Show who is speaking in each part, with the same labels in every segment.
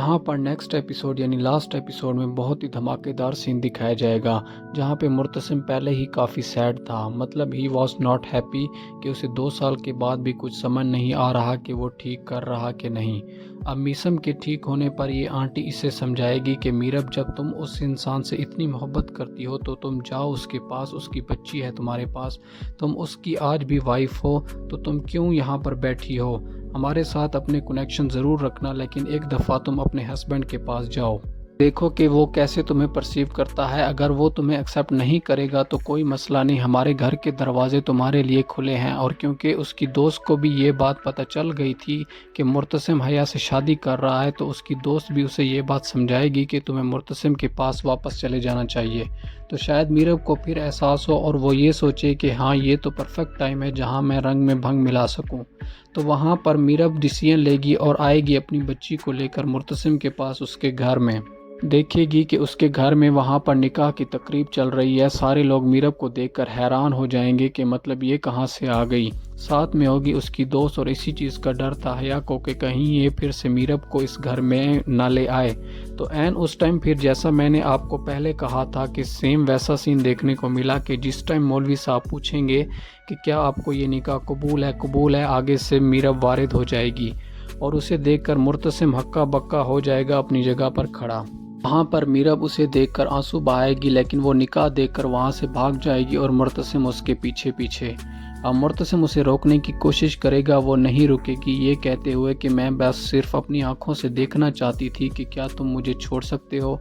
Speaker 1: यहाँ पर next episode यानी लास्ट एपिसोड में बहुत ही धमाकेदार सीन दिखाया जाएगा, जहाँ पे मुर्तसिम पहले ही काफ़ी सैड था। मतलब ही वॉज नॉट हैप्पी कि उसे 2 साल के बाद भी कुछ समझ नहीं आ रहा कि वो ठीक कर रहा कि नहीं। अब मीसम के ठीक होने पर ये आंटी इसे समझाएगी कि मीरब, जब तुम उस इंसान से इतनी मोहब्बत करती हो तो तुम जाओ उसके पास, उसकी बच्ची है तुम्हारे पास, तुम उसकी आज भी वाइफ हो, तो तुम क्यों यहाँ पर बैठी हो। हमारे साथ अपने कनेक्शन ज़रूर रखना, लेकिन एक दफ़ा तुम अपने हस्बैंड के पास जाओ, देखो कि वो कैसे तुम्हें परसीव करता है। अगर वो तुम्हें एक्सेप्ट नहीं करेगा तो कोई मसला नहीं, हमारे घर के दरवाजे तुम्हारे लिए खुले हैं। और क्योंकि उसकी दोस्त को भी ये बात पता चल गई थी कि मुर्तसिम हया से शादी कर रहा है, तो उसकी दोस्त भी उसे ये बात समझाएगी कि तुम्हें मुर्तसिम के पास वापस चले जाना चाहिए। तो शायद मीरब को फिर एहसास हो और वो ये सोचे कि हाँ, ये तो परफेक्ट टाइम है जहाँ मैं रंग में भंग मिला सकूँ। तो वहाँ पर मीरब डिसीजन लेगी और आएगी अपनी बच्ची को लेकर मुर्तसिम के पास उसके घर में। देखेगी कि उसके घर में वहाँ पर निकाह की तकरीब चल रही है। सारे लोग मीरब को देखकर हैरान हो जाएंगे कि मतलब ये कहाँ से आ गई। साथ में होगी उसकी दोस्त और इसी चीज़ का डर था हया को कि कहीं ये फिर से मीरब को इस घर में ना ले आए। तो एन उस टाइम फिर जैसा मैंने आपको पहले कहा था कि सेम वैसा सीन देखने को मिला कि जिस टाइम मौलवी साहब पूछेंगे कि क्या आपको ये निकाह कबूल है, आगे से मीरब वारिद हो जाएगी और उसे देखकर मुर्तसिम हक्का बक्का हो जाएगा अपनी जगह पर खड़ा। वहाँ पर मीरब उसे देखकर आंसू बहाएगी, लेकिन वो निकाह देखकर वहाँ से भाग जाएगी और मुर्तसिम उसके पीछे पीछे। अब मुर्तसिम उसे रोकने की कोशिश करेगा, वो नहीं रुकेगी, ये कहते हुए कि मैं बस सिर्फ अपनी आंखों से देखना चाहती थी कि क्या तुम मुझे छोड़ सकते हो।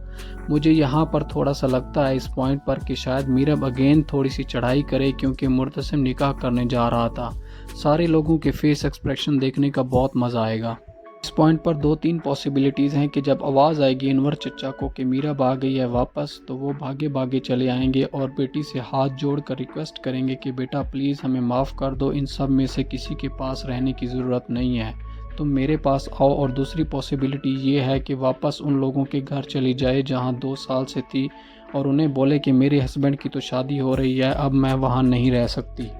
Speaker 1: मुझे यहाँ पर थोड़ा सा लगता है इस पॉइंट पर कि शायद मीरब अगेन थोड़ी सी चढ़ाई करे, क्योंकि मुर्तसिम निकाह करने जा रहा था। सारे लोगों के फेस एक्सप्रेशन देखने का बहुत मज़ा आएगा। इस पॉइंट पर 2-3 पॉसिबिलिटीज़ हैं कि जब आवाज़ आएगी अनवर चचा को कि मीरब आ गई है वापस, तो वो भागे भागे चले आएंगे और बेटी से हाथ जोड़कर रिक्वेस्ट करेंगे कि बेटा प्लीज़ हमें माफ़ कर दो, इन सब में से किसी के पास रहने की ज़रूरत नहीं है, तुम मेरे पास आओ। और दूसरी पॉसिबिलिटी ये है कि वापस उन लोगों के घर चली जाए जहाँ 2 साल से थी और उन्हें बोले कि मेरे हस्बैंड की तो शादी हो रही है, अब मैं वहाँ नहीं रह सकती।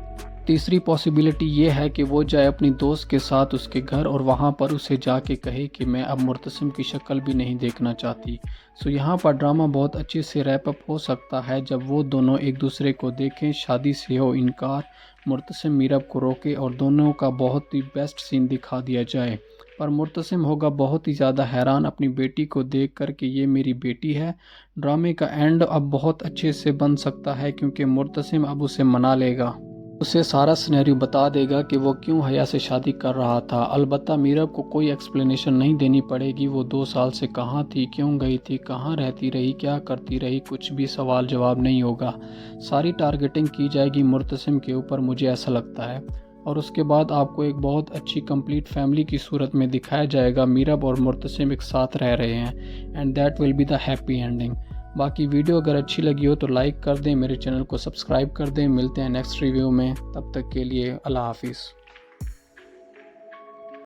Speaker 1: तीसरी पॉसिबिलिटी ये है कि वो जाए अपनी दोस्त के साथ उसके घर और वहाँ पर उसे जाके कहे कि मैं अब मुर्तसिम की शक्ल भी नहीं देखना चाहती। सो यहाँ पर ड्रामा बहुत अच्छे से रैप अप हो सकता है जब वो दोनों एक दूसरे को देखें, शादी से हो इनकार, मुर्तसिम मीरब को रोके और दोनों का बहुत ही बेस्ट सीन दिखा दिया जाए। पर मुर्तसिम होगा बहुत ही ज़्यादा हैरान अपनी बेटी को देख कर कि ये मेरी बेटी है। ड्रामे का एंड अब बहुत अच्छे से बन सकता है, क्योंकि मुर्तसिम अब उसे मना लेगा, उसे सारा सिनेरियो बता देगा कि वो क्यों हया से शादी कर रहा था। अलबत्ता मीरब को कोई एक्सप्लेनेशन नहीं देनी पड़ेगी, वो 2 साल से कहाँ थी, क्यों गई थी, कहाँ रहती रही, क्या करती रही, कुछ भी सवाल जवाब नहीं होगा। सारी टारगेटिंग की जाएगी मुर्तसिम के ऊपर, मुझे ऐसा लगता है। और उसके बाद आपको एक बहुत अच्छी कंप्लीट फैमिली की सूरत में दिखाया जाएगा, मीरब और मुर्तसिम एक साथ रह रहे हैं, and that will be the happy ending. बाकी वीडियो अगर अच्छी लगी हो तो लाइक कर दें, मेरे चैनल को सब्सक्राइब कर दें। मिलते हैं नेक्स्ट रिव्यू में, तब तक के लिए अल्लाह हाफिज़।